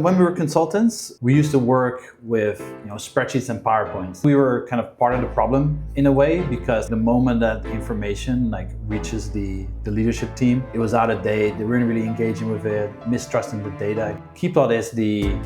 when we were consultants, we used to work with spreadsheets and PowerPoints. We were kind of part of the problem in a way, because the moment that information reaches the leadership team, it was out of date. They weren't really engaging with it, mistrusting the data. Kiplot is the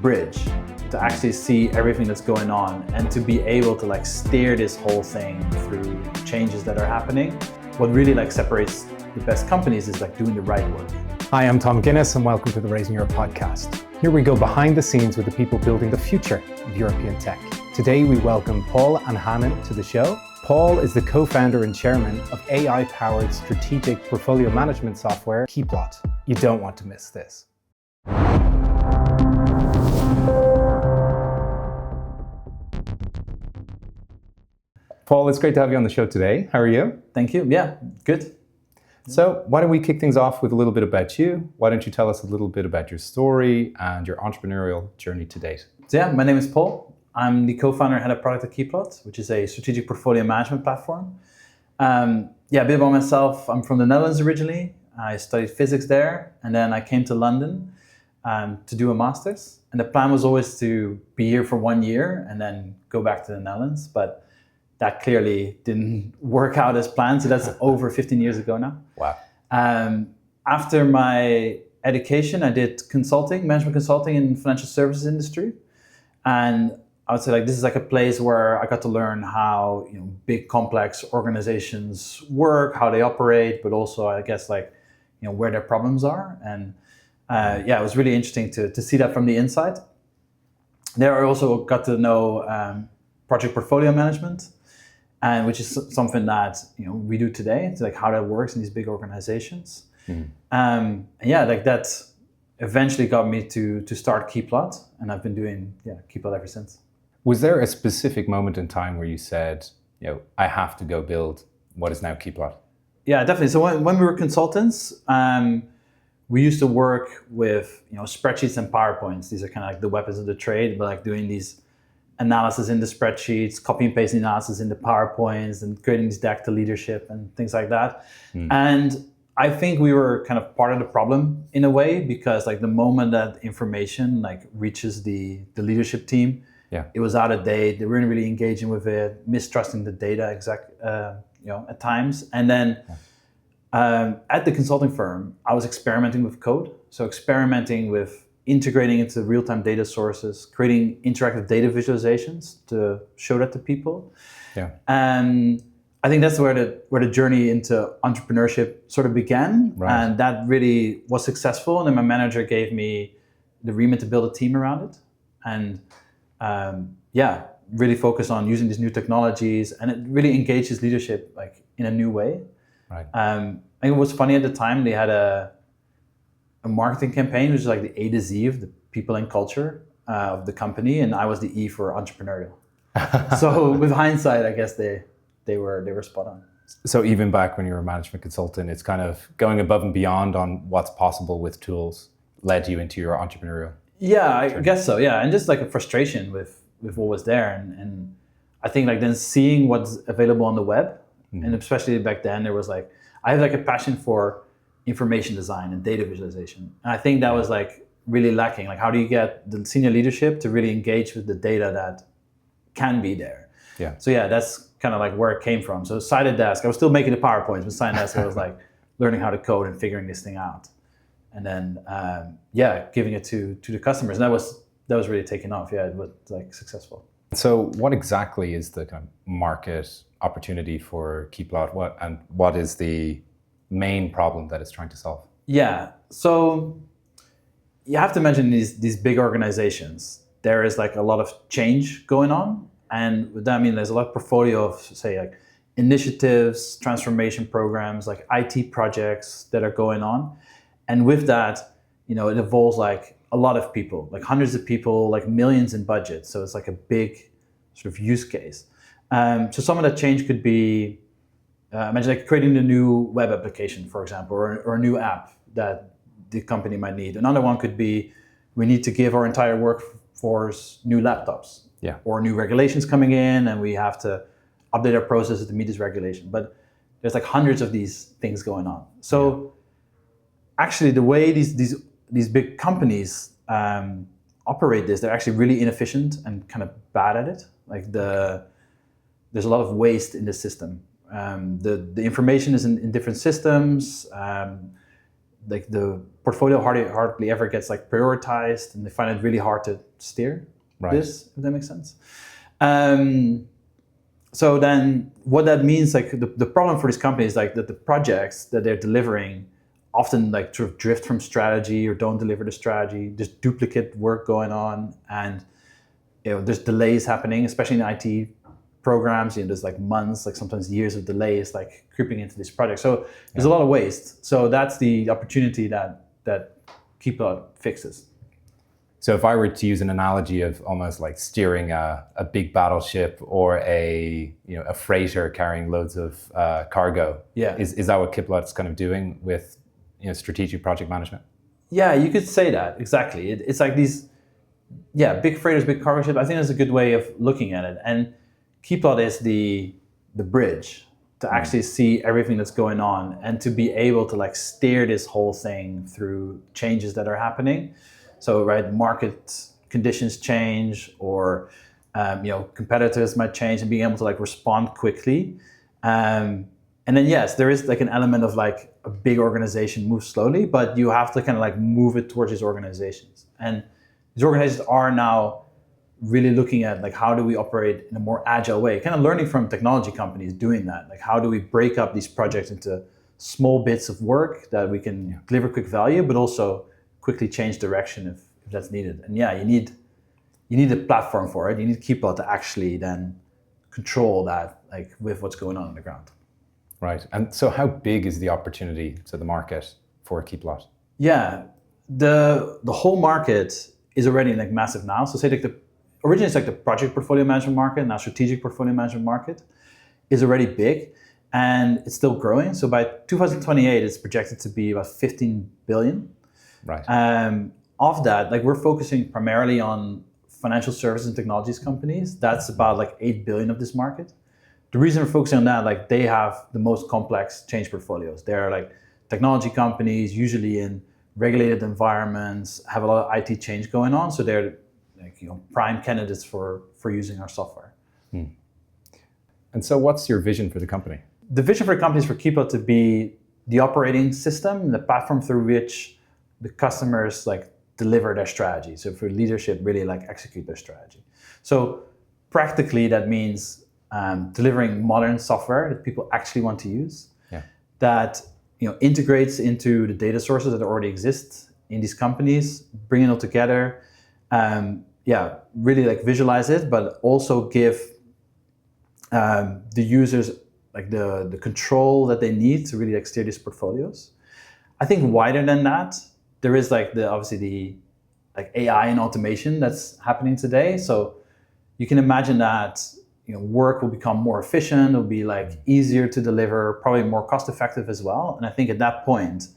bridge to actually see everything that's going on and to be able to steer this whole thing through changes that are happening. What really separates the best companies is doing the right work. Hi, I'm Tom Guinness and welcome to the Raising Europe podcast. Here we go behind the scenes with the people building the future of European tech. Today we welcome Paul Aanhaanen to the show. Paul is the co-founder and chairman of AI-powered strategic portfolio management software, Kiplot. You don't want to miss this. Paul, it's great to have you on the show today. How are you? Thank you. Yeah, good. So why don't we kick things off with a little bit about you? Why don't you tell us a little bit about your story and your entrepreneurial journey to date? So yeah, my name is Paul. I'm the co-founder and head of product at Kiplot, which is a strategic portfolio management platform. A bit about myself. I'm from the Netherlands originally. I studied physics there, and then I came to London to do a master's. And the plan was always to be here for 1 year and then go back to the Netherlands. But that clearly didn't work out as planned. So that's over 15 years ago now. Wow. After my education, I did management consulting in the financial services industry. And I would say this is a place where I got to learn how big complex organizations work, how they operate, but also I guess where their problems are. And it was really interesting to see that from the inside. There I also got to know project portfolio management, and which is something that we do today. It's how that works in these big organizations. Mm-hmm. That eventually got me to start Kiplot, and I've been doing Kiplot ever since. Was there a specific moment in time where you said, I have to go build what is now Kiplot? Yeah, definitely. So when we were consultants, we used to work with spreadsheets and PowerPoints. These are kind of the weapons of the trade, but doing these analysis in the spreadsheets, copy and paste analysis in the PowerPoints, and creating these deck to leadership and things like that. And I think we were kind of part of the problem in a way, because the moment that information reaches the leadership team, it was out of date. They weren't really engaging with it, mistrusting the data at times. And then at the consulting firm, I was experimenting with code. So experimenting with integrating into real-time data sources, creating interactive data visualizations to show that to people. Yeah. And I think that's where the journey into entrepreneurship sort of began. Right. And that really was successful. And then my manager gave me the remit to build a team around it. And really focus on using these new technologies, and it really engages leadership in a new way. Right. I think it was funny at the time, they had a marketing campaign, which is the A to Z of the people and culture of the company, and I was the E for entrepreneurial. So with hindsight, I guess they were spot on. So even back when you were a management consultant, it's kind of going above and beyond on what's possible with tools led you into your entrepreneurial. Yeah, I guess so. Yeah, and just a frustration with what was there, and I think then seeing what's available on the web, and especially back then there was I have a passion for information design and data visualization. And I think that was really lacking. How do you get the senior leadership to really engage with the data that can be there? Yeah. So that's kind of where it came from. So side of desk, I was still making the PowerPoints, but side desk I was learning how to code and figuring this thing out. And then giving it to the customers. And that was really taking off. Yeah, it was successful. So what exactly is the kind of market opportunity for Kiplot? What is the main problem that it's trying to solve? Yeah, so you have to imagine these big organizations, there is a lot of change going on. And with that, I mean, there's a lot of portfolio of, say, initiatives, transformation programs, IT projects that are going on. And with that, it involves a lot of people, hundreds of people, millions in budget. So it's a big sort of use case. So some of that change could be, imagine creating a new web application, for example, or a new app that the company might need. Another one could be, we need to give our entire workforce new laptops. Yeah. Or new regulations coming in, and we have to update our processes to meet this regulation. But there's hundreds of these things going on. So actually the way these big companies operate this, they're actually really inefficient and kind of bad at it. Like there's a lot of waste in the system. The information is in different systems. Like the portfolio hardly ever gets like prioritized, and they find it really hard to steer this, if that makes sense. So then what that means, like the problem for these companies, like that the projects that they're delivering often like sort of drift from strategy or don't deliver the strategy. There's duplicate work going on, and there's delays happening, especially in IT programs. There's like months, like sometimes years of delays, like creeping into these projects. So there's a lot of waste. So that's the opportunity that Kiplot fixes. So if I were to use an analogy of almost like steering a big battleship or a freighter carrying loads of cargo, is that what Kiplot's kind of doing with strategic project management? Yeah, you could say that, exactly. It's like these, big freighters, big cargo ships. I think that's a good way of looking at it. And Kiplot is the bridge to actually see everything that's going on and to be able to like steer this whole thing through changes that are happening. So, market conditions change, or competitors might change, and being able to like respond quickly. And then yes, there is like an element of like a big organization moves slowly, but you have to kind of like move it towards these organizations. And these organizations are now really looking at like how do we operate in a more agile way, kind of learning from technology companies doing that. Like how do we break up these projects into small bits of work that we can deliver quick value, but also quickly change direction if that's needed. And you need a platform for it. You need Kiplot to actually then control that, like with what's going on the ground. Right. And so how big is the opportunity to the market for Kiplot? Yeah, the whole market is already like massive now. So say like originally it's like the project portfolio management market, now strategic portfolio management market is already big, and it's still growing. So by 2028, it's projected to be about 15 billion. Right. Of that, like we're focusing primarily on financial services and technologies companies. That's about like 8 billion of this market. The reason we're focusing on that, like they have the most complex change portfolios. They're like technology companies, usually in regulated environments, have a lot of IT change going on. So they're like, prime candidates for using our software. And so what's your vision for the company? The vision for the company is for Kiplot to be the operating system, the platform through which the customers like deliver their strategy. So for leadership, really like execute their strategy. So practically that means delivering modern software that people actually want to use, that integrates into the data sources that already exist in these companies, bring it all together, really like visualize it, but also give the users like the control that they need to really like steer these portfolios. I think wider than that, there is like obviously the like AI and automation that's happening today. So you can imagine that work will become more efficient, it'll be like easier to deliver, probably more cost effective as well. And I think at that point,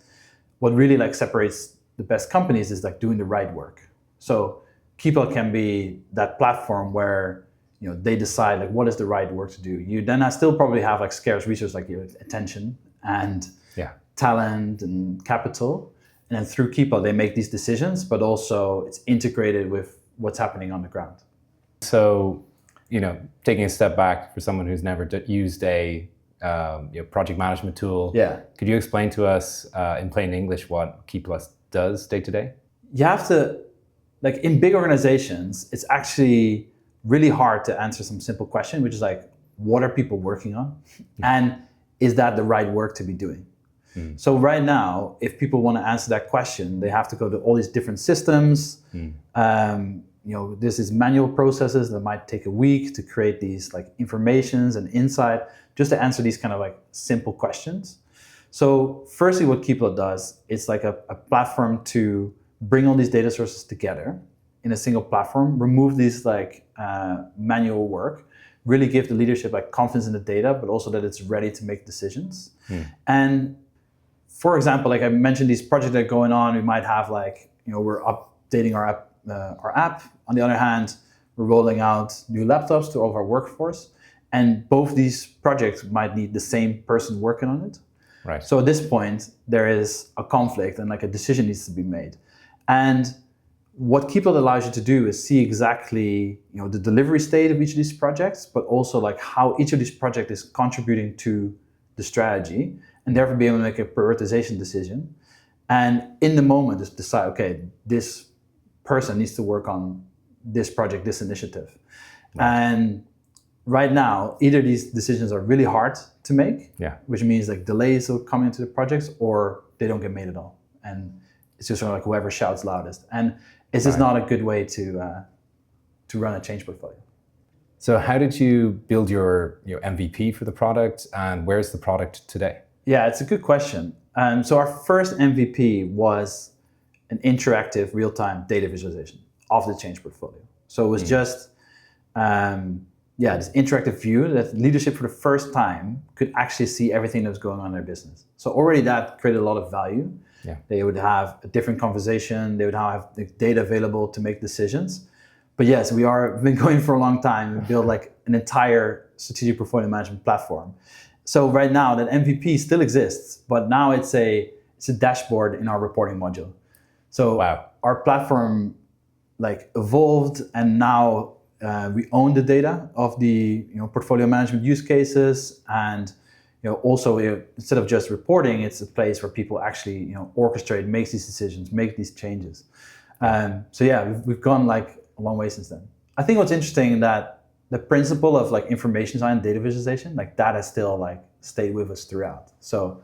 what really like separates the best companies is like doing the right work. So Kiplot can be that platform where they decide like what is the right work to do. You then still probably have like scarce resources like your attention and talent and capital. And then through Kiplot, they make these decisions, but also it's integrated with what's happening on the ground. So, taking a step back for someone who's never used a project management tool, could you explain to us in plain English what Kiplot does day to day? You have to, like in big organizations, it's actually really hard to answer some simple question, which is like, what are people working on? And is that the right work to be doing? So right now, if people want to answer that question, they have to go to all these different systems. This is manual processes that might take a week to create these like informations and insight just to answer these kind of like simple questions. So firstly, what Kiplot does, it's like a platform to bring all these data sources together in a single platform, remove these like manual work, really give the leadership like confidence in the data, but also that it's ready to make decisions. And for example, like I mentioned, these projects that are going on, we might have like, we're updating our app. On the other hand, we're rolling out new laptops to all of our workforce. And both these projects might need the same person working on it. Right. So at this point, there is a conflict and like a decision needs to be made. And what Kiplot allows you to do is see exactly, the delivery state of each of these projects, but also like how each of these projects is contributing to the strategy, and therefore be able to make a prioritization decision. And in the moment, just decide, okay, this person needs to work on this project, this initiative. Right. And right now, either these decisions are really hard to make, which means like delays will come into the projects, or they don't get made at all. And it's just sort of like whoever shouts loudest. And it's just not a good way to run a change portfolio. So how did you build your MVP for the product, and where's the product today? Yeah, it's a good question. So our first MVP was an interactive real-time data visualization of the change portfolio. So it was just this interactive view that leadership for the first time could actually see everything that was going on in their business. So already that created a lot of value. Yeah. They would have a different conversation. They would have the data available to make decisions. But yes, we've been going for a long time and built like an entire strategic portfolio management platform. So right now that MVP still exists, but now it's a dashboard in our reporting module. So our platform like evolved, and now we own the data of the portfolio management use cases, and also instead of just reporting, it's a place where people actually orchestrate, make these decisions, make these changes. We've gone like a long way since then. I think what's interesting that the principle of like information design and data visualization, like that has still like stayed with us throughout. So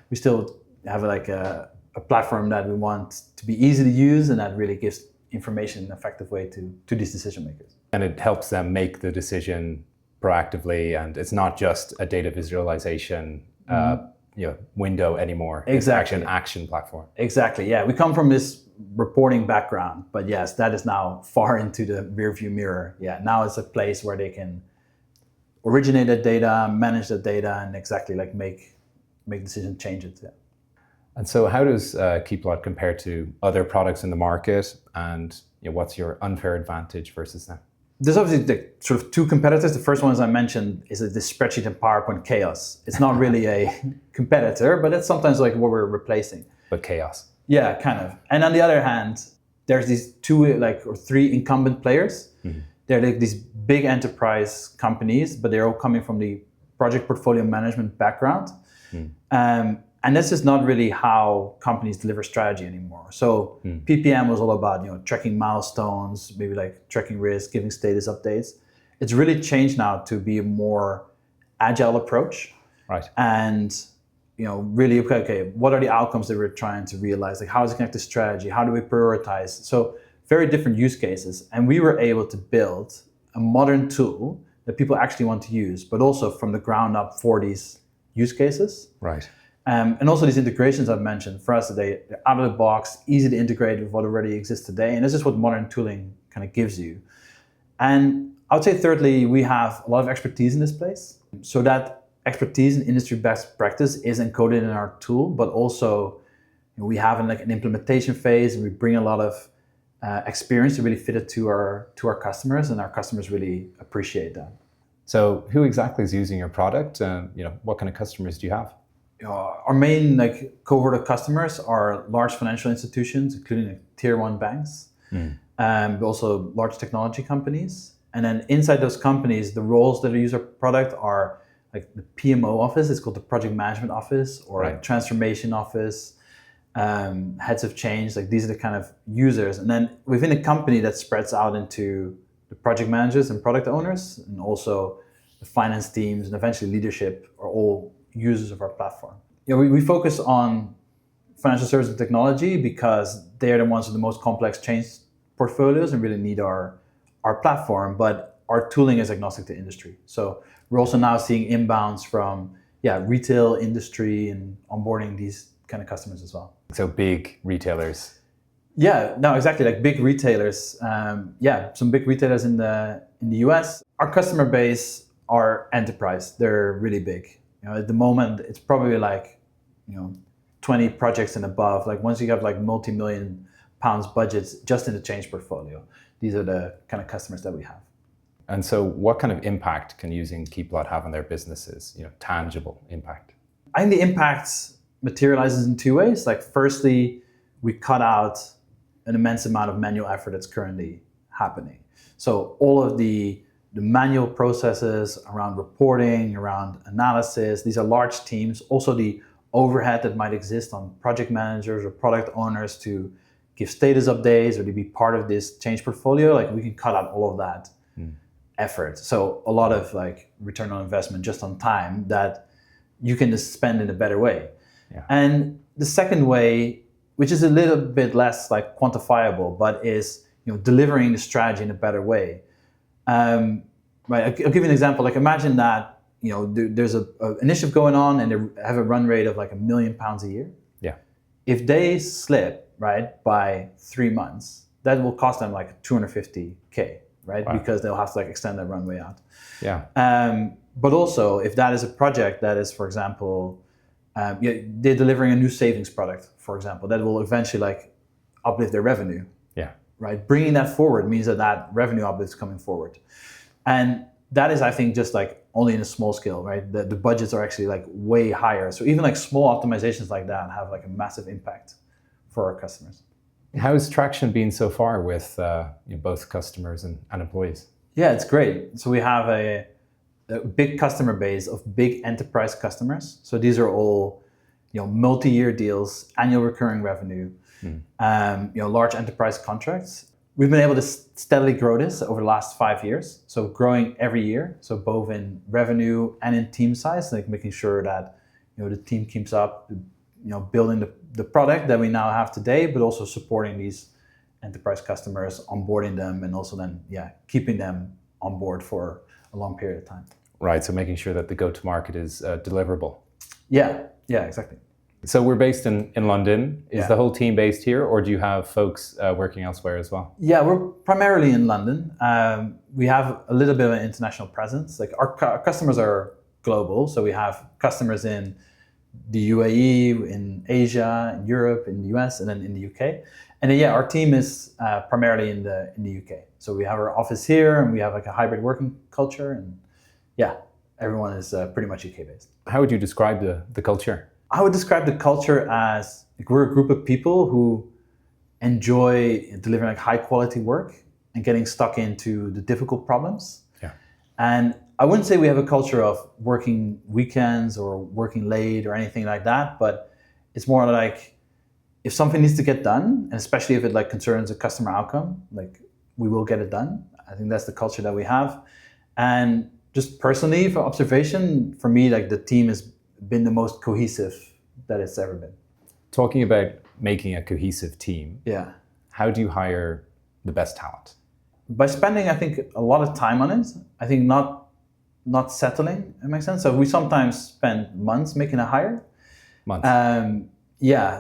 we still have like a platform that we want to be easy to use, and that really gives information in an effective way to these decision makers. And it helps them make the decision proactively, and it's not just a data visualization window anymore. Exactly. It's actually an action platform. Exactly, yeah. We come from this reporting background, but yes, that is now far into the rearview mirror. Yeah, now it's a place where they can originate that data, manage the data, and exactly like make decisions, change it. Yeah. And so how does Kiplot compare to other products in the market, and what's your unfair advantage versus them? There's obviously the sort of two competitors. The first one, as I mentioned, is the spreadsheet and PowerPoint chaos. It's not really a competitor, but it's sometimes like what we're replacing. But chaos. Yeah, kind of. And on the other hand, there's these two or three incumbent players. Mm-hmm. They're like these big enterprise companies, but they're all coming from the project portfolio management background. And this is not really how companies deliver strategy anymore. So PPM was all about tracking milestones, maybe like tracking risk, giving status updates. It's really changed now to be a more agile approach. Right. And really, okay, what are the outcomes that we're trying to realize? Like, how does it connect to strategy? How do we prioritize? So very different use cases. And we were able to build a modern tool that people actually want to use, but also from the ground up for these use cases. Right. And also these integrations I've mentioned, for us, they're out of the box, easy to integrate with what already exists today. And this is what modern tooling kind of gives you. And I would say thirdly, we have a lot of expertise in this place. So that expertise in industry best practice is encoded in our tool, but also we have an implementation phase, and we bring a lot of experience to really fit it to our customers, and our customers really appreciate that. So who exactly is using your product? What kind of customers do you have? Our main cohort of customers are large financial institutions, including tier 1 banks, but also large technology companies. And then inside those companies, the roles that use our product are like the PMO office, it's called the project management office, or like transformation office, heads of change. Like these are the kind of users. And then within a company, that spreads out into the project managers and product owners, and also the finance teams, and eventually leadership are all users of our platform. We focus on financial services and technology because they are the ones with the most complex change portfolios and really need our platform, but our tooling is agnostic to industry. So we're also now seeing inbounds from retail industry and onboarding these kind of customers as well. So big retailers. Yeah, no, exactly, like big retailers. Some big retailers in the US. Our customer base are enterprise. They're really big. At the moment, it's probably 20 projects and above. Like once you have like multi-million pounds budgets just in the change portfolio, these are the kind of customers that we have. And so what kind of impact can using Kiplot have on their businesses, tangible impact? I think the impact materializes in two ways. Like firstly, we cut out an immense amount of manual effort that's currently happening. So all of the manual processes around reporting, around analysis, these are large teams. Also the overhead that might exist on project managers or product owners to give status updates or to be part of this change portfolio, like we can cut out all of that effort. So a lot of like return on investment just on time that you can just spend in a better way. Yeah. And the second way, which is a little bit less like quantifiable, but is delivering the strategy in a better way. Right, I'll give you an example. Like imagine that there's a initiative going on and they have a run rate of like £1 million a year. Yeah. If they slip by 3 months, that will cost them like 250K, right? Wow. Because they'll have to like extend their runway out. Yeah. But also, if that is a project that is, for example, they're delivering a new savings product, for example, that will eventually like uplift their revenue. Yeah. Right. Bringing that forward means that revenue uplift is coming forward, and that is, I think, just like only in a small scale, right? The budgets are actually like way higher. So even like small optimizations like that have like a massive impact for our customers. How's traction been so far with both customers and employees? Yeah, it's great. So we have a big customer base of big enterprise customers. So these are all, multi-year deals, annual recurring revenue, large enterprise contracts. We've been able to steadily grow this over the last 5 years. So growing every year. So both in revenue and in team size, like making sure that, the team keeps up, building the product that we now have today, but also supporting these enterprise customers, onboarding them, and also then, keeping them on board for a long period of time. Right, so making sure that the go-to-market is deliverable. Yeah, exactly. So we're based in London. Is the whole team based here, or do you have folks working elsewhere as well? Yeah, we're primarily in London. We have a little bit of an international presence. Like our customers are global, so we have customers in the UAE, in Asia, in Europe, in the US, and then in the UK. And then, our team is primarily in the UK. So we have our office here, and we have like a hybrid working culture, and everyone is pretty much UK based. How would you describe the culture? I would describe the culture as like we're a group of people who enjoy delivering like high quality work and getting stuck into the difficult problems. Yeah. And I wouldn't say we have a culture of working weekends or working late or anything like that, but it's more like if something needs to get done, and especially if it like concerns a customer outcome, like we will get it done. I think that's the culture that we have. And just personally, for observation, for me, like the team has been the most cohesive that it's ever been. Talking about making a cohesive team, how do you hire the best talent? By spending, I think, a lot of time on it. I think not settling, it makes sense. So we sometimes spend months making a hire. Months?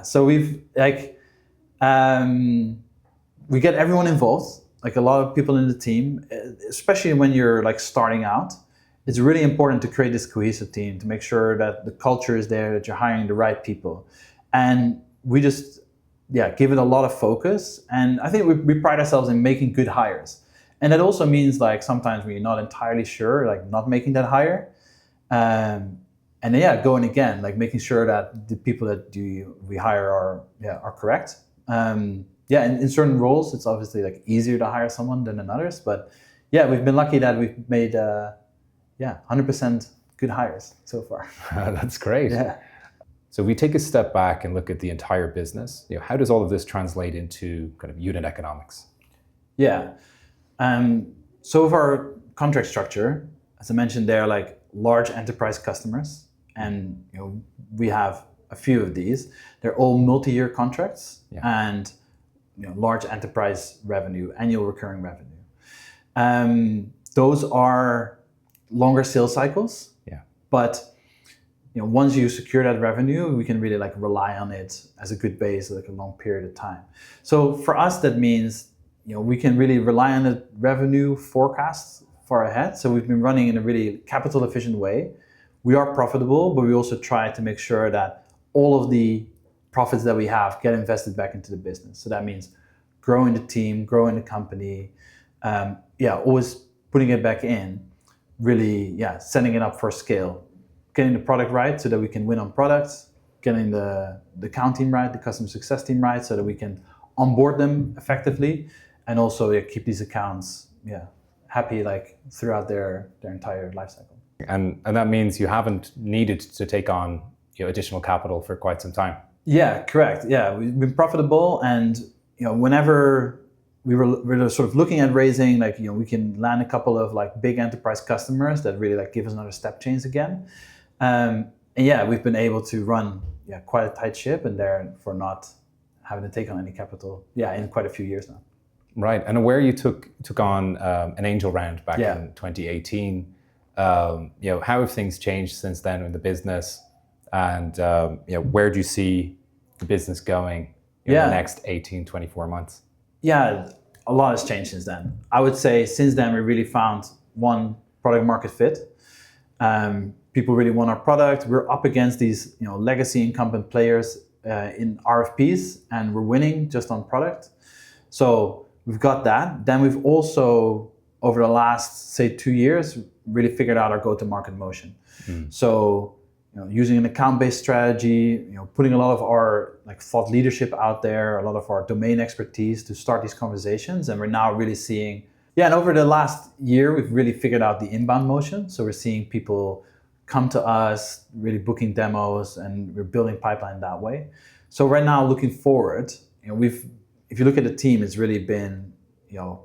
So we've we get everyone involved, like a lot of people in the team, especially when you're like starting out. It's really important to create this cohesive team, to make sure that the culture is there, that you're hiring the right people. And we just, give it a lot of focus. And I think we pride ourselves in making good hires. And that also means like sometimes we're not entirely sure, like not making that hire. And then, going again, like making sure that the people that we hire are correct. And in certain roles, it's obviously like easier to hire someone than in others. But we've been lucky that we've made 100% good hires so far. That's great. Yeah. So we take a step back and look at the entire business. How does all of this translate into kind of unit economics? So with our contract structure, as I mentioned, they're like large enterprise customers, and we have a few of these. They're all multi-year contracts and large enterprise revenue, annual recurring revenue. Those are longer sales cycles, but once you secure that revenue, we can really like rely on it as a good base, like a long period of time. So for us, that means we can really rely on the revenue forecasts far ahead. So we've been running in a really capital efficient way. We are profitable, but we also try to make sure that all of the profits that we have get invested back into the business. So that means growing the team, growing the company, always putting it back in, really, setting it up for scale, getting the product right so that we can win on products, getting the account team right, the customer success team right, so that we can onboard them effectively, and also keep these accounts happy like throughout their entire life cycle. And that means you haven't needed to take on additional capital for quite some time. Yeah, correct. Yeah, we've been profitable, and whenever we were sort of looking at raising, like we can land a couple of like big enterprise customers that really like give us another step change again. And we've been able to run quite a tight ship, and therefore not having to take on any capital in quite a few years now. Right, and where you took on an angel round back in 2018. How have things changed since then in the business, and where do you see the business going in the next 18, 24 months? Yeah, a lot has changed since then. I would say since then we really found one product market fit. People really want our product. We're up against these legacy incumbent players in RFPs, and we're winning just on product. So we've got that. Then we've also, over the last, say, 2 years, really figured out our go-to-market motion. So, using an account-based strategy, putting a lot of our like thought leadership out there, a lot of our domain expertise to start these conversations. And we're now really seeing, and over the last year, we've really figured out the inbound motion. So we're seeing people come to us, really booking demos, and we're building pipeline that way. So right now, looking forward, if you look at the team, it's really been,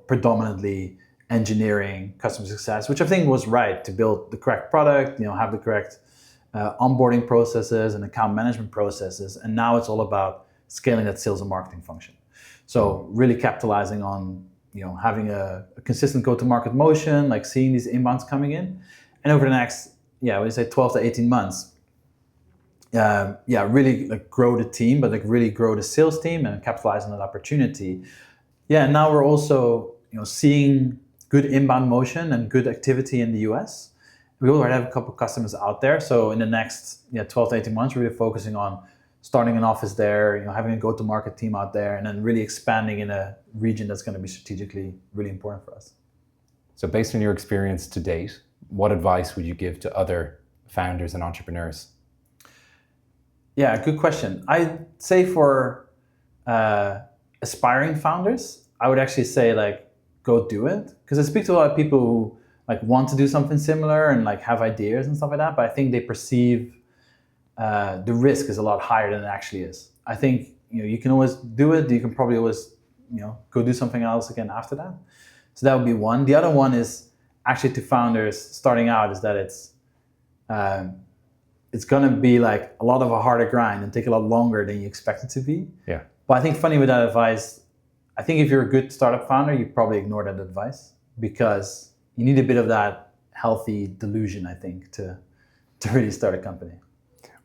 predominantly engineering, customer success, which I think was right to build the correct product, have the correct onboarding processes and account management processes. And now it's all about scaling that sales and marketing function. So really capitalizing on, having a consistent go-to-market motion, like seeing these inbounds coming in. And over the next, I would say 12 to 18 months, really like grow the team, but like really grow the sales team and capitalize on that opportunity. And now we're also, seeing good inbound motion and good activity in the US. We already have a couple of customers out there. So in the next 12 to 18 months, we're really focusing on starting an office there, having a go-to-market team out there, and then really expanding in a region that's going to be strategically really important for us. So based on your experience to date, what advice would you give to other founders and entrepreneurs? Yeah, good question. I'd say for aspiring founders, I would actually say like, go do it. Because I speak to a lot of people who like want to do something similar and like have ideas and stuff like that, but I think they perceive the risk is a lot higher than it actually is. I think you can always do it. You can probably always go do something else again after that. So that would be one. The other one is actually to founders starting out is that it's gonna be like a lot of a harder grind and take a lot longer than you expect it to be. Yeah. But I think funny with that advice, I think if you're a good startup founder, you probably ignore that advice because you need a bit of that healthy delusion, I think, to really start a company.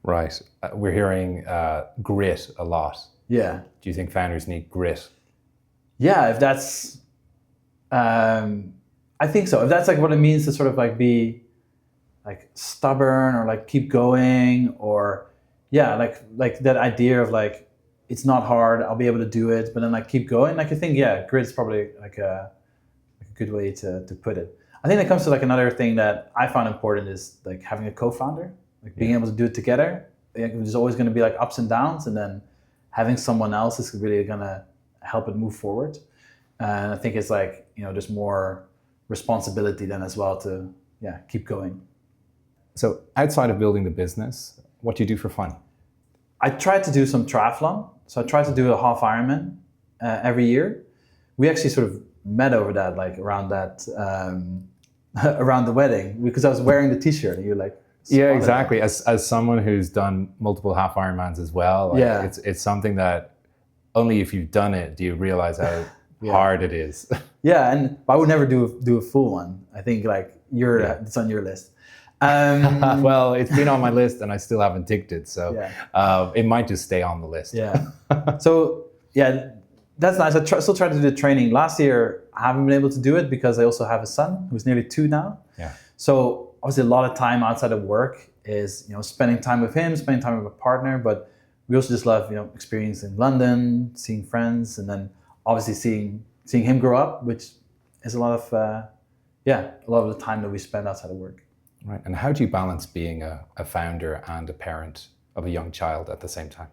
Right. We're hearing grit a lot. Yeah. Do you think founders need grit? Yeah, if that's, I think so. If that's like what it means to sort of like be like stubborn or like keep going or like that idea of like, it's not hard, I'll be able to do it, but then like keep going. Like I think, grit is probably like a good way to put it. I think that comes to like another thing that I found important is like having a co-founder, like being able to do it together. There's always going to be like ups and downs, and then having someone else is really going to help it move forward. And I think it's like, there's more responsibility then as well to keep going. So outside of building the business, what do you do for fun? I try to do some triathlon. So I try to do a Half-Ironman every year. We actually sort of met over that, like around that, around the wedding, because I was wearing the t-shirt and you're like, yeah, exactly. As someone who's done multiple Half-Ironmans as well, it's something that only if you've done it do you realize how hard it is. Yeah, and I would never do a full one. I think like it's on your list. Well, it's been on my list and I still haven't ticked it, so it might just stay on the list. Yeah. So that's nice. I still try to do the training. Last year, I haven't been able to do it because I also have a son who's nearly 2 now. Yeah. So obviously a lot of time outside of work is, spending time with him, spending time with a partner, but we also just love, experiencing London, seeing friends, and then obviously seeing him grow up, which is a lot of the time that we spend outside of work. Right. And how do you balance being a founder and a parent of a young child at the same time?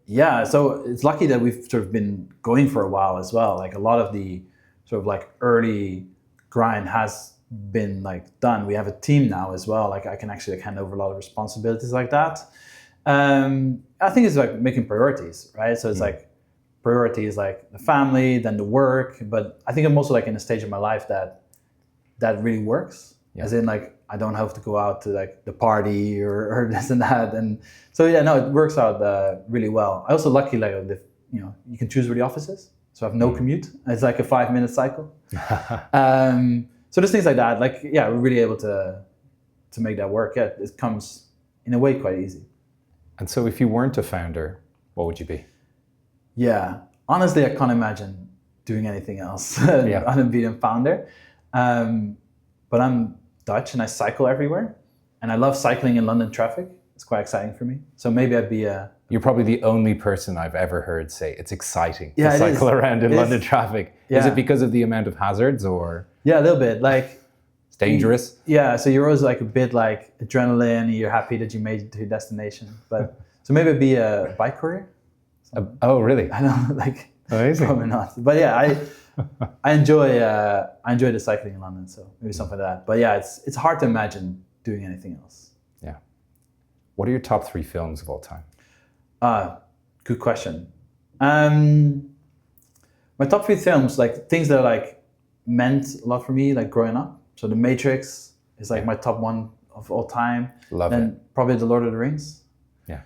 Yeah, so it's lucky that we've sort of been going for a while as well. Like a lot of the sort of like early grind has been like done. We have a team now as well. Like I can actually like hand over a lot of responsibilities like that. I think it's like making priorities, right? So it's like priorities like the family, then the work. But I think I'm also like in a stage of my life that really works. As in like I don't have to go out to like the party or this and that. And so yeah, no, it works out really well. I also lucky like you can choose where the office is. So I have no commute. It's like a 5-minute cycle. So there's things like that. Like yeah, we're really able to make that work. Yeah, it comes in a way quite easy. And so if you weren't a founder, what would you be? Yeah, honestly, I can't imagine doing anything else other than being a founder. But I'm Dutch and I cycle everywhere. And I love cycling in London traffic. It's quite exciting for me. So maybe I'd be a... You're probably the only person I've ever heard say it's exciting to cycle around in London traffic. Yeah. Is it because of the amount of hazards or? Yeah, a little bit. Like it's dangerous. Yeah, so you're always like a bit like adrenaline and you're happy that you made it to your destination. But so maybe I'd be a bike courier. Oh, really? I don't like. Amazing. Probably not. But yeah, I enjoy the cycling in London, so maybe something like that. But yeah, it's hard to imagine doing anything else. Yeah. What are your top 3 films of all time? Good question. My top 3 films, like things that like meant a lot for me, like growing up. So The Matrix is like my top 1 of all time. Love then it. Probably The Lord of the Rings. Yeah.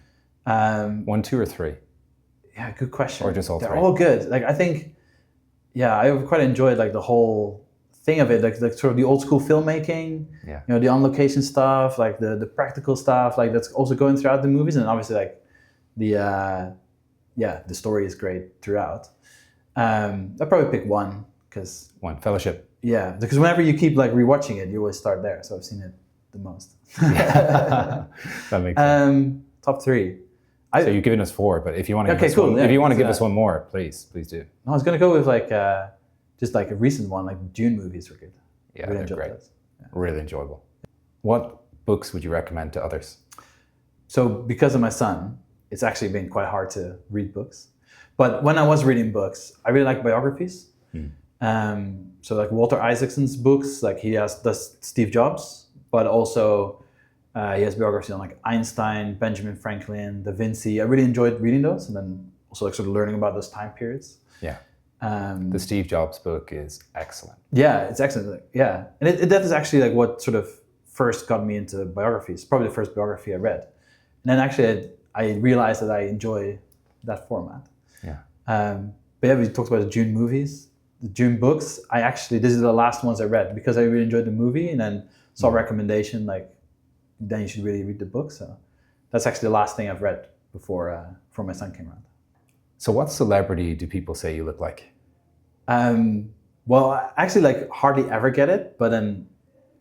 1, 2, or 3? Yeah, good question. Or just all 3? They're all good. Like I think, yeah, I quite enjoyed like the whole thing of it, like sort of the old school filmmaking. Yeah. You know, the on location stuff, like the practical stuff, like that's also going throughout the movies, and obviously like the story is great throughout. I'd probably pick 1 because Fellowship. Yeah, because whenever you keep like rewatching it, you always start there. So I've seen it the most. That makes sense. Top 3. So you've given us 4, but if you want to give us one more, please do. No, I was gonna go with like just like a recent one, like Dune movies were good. Yeah, really they're great. Yeah. Really enjoyable. What books would you recommend to others? So because of my son, it's actually been quite hard to read books. But when I was reading books, I really like biographies. So like Walter Isaacson's books, like does Steve Jobs, but also he has biographies on like Einstein, Benjamin Franklin, Da Vinci. I really enjoyed reading those, and then also like sort of learning about those time periods. Yeah. The Steve Jobs book is excellent. Yeah, it's excellent. Yeah, and that is actually like what sort of first got me into biographies. Probably the first biography I read, and then actually I realized that I enjoy that format. Yeah. But yeah, we talked about the Dune movies, the Dune books. These are the last ones I read because I really enjoyed the movie, and then saw a recommendation like, then you should really read the book. So that's actually the last thing I've read before my son came around. So what celebrity do people say you look like? Well, I actually like hardly ever get it, but then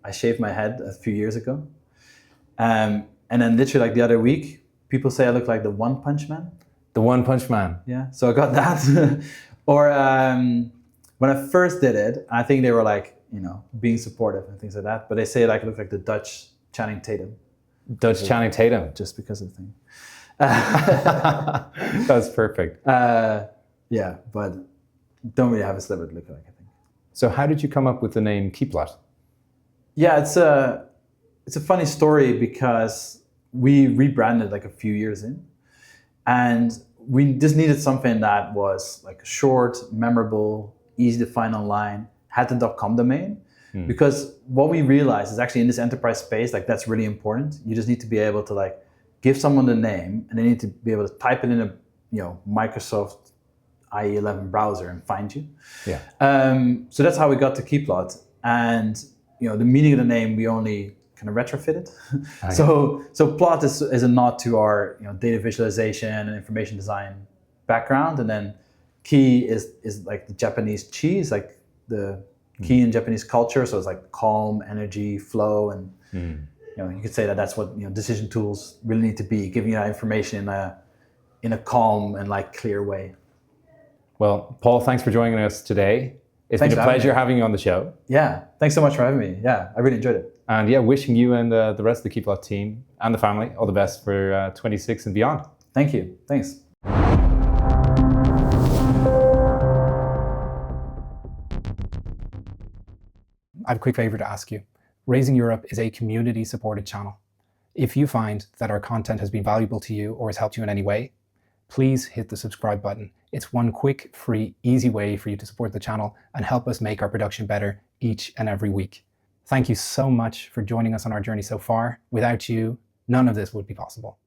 I shaved my head a few years ago. And then literally like the other week, people say I look like the One Punch Man. The One Punch Man. Yeah, so I got that. Or when I first did it, I think they were like, being supportive and things like that, but they say like I look like the Dutch Channing Tatum. Channing Tatum? Just because of the thing. That's perfect. Yeah, but don't really have a celebrity look like, I think. So how did you come up with the name Kiplot? Yeah, it's a funny story because we rebranded like a few years in, and we just needed something that was like short, memorable, easy to find online, had the .com domain. Because what we realized is actually in this enterprise space, like that's really important. You just need to be able to like give someone the name, and they need to be able to type it in a Microsoft IE11 browser and find you. Yeah. So that's how we got to Kiplot, and the meaning of the name we only kind of retrofitted. So plot is a nod to our data visualization and information design background, and then ki is like the Japanese chi, is like the key in Japanese culture, so it's like calm, energy, flow, and you could say that that's what decision tools really need to be, giving you that information in a calm and like clear way. Well, Paul, thanks for joining us today. It's been a pleasure having you on the show. Yeah, thanks so much for having me. Yeah, I really enjoyed it. And yeah, wishing you and the rest of the Kiplot team and the family all the best for 26 and beyond. Thank you. Thanks. I have a quick favor to ask you. Raising Europe is a community-supported channel. If you find that our content has been valuable to you or has helped you in any way, please hit the subscribe button. It's one quick, free, easy way for you to support the channel and help us make our production better each and every week. Thank you so much for joining us on our journey so far. Without you, none of this would be possible.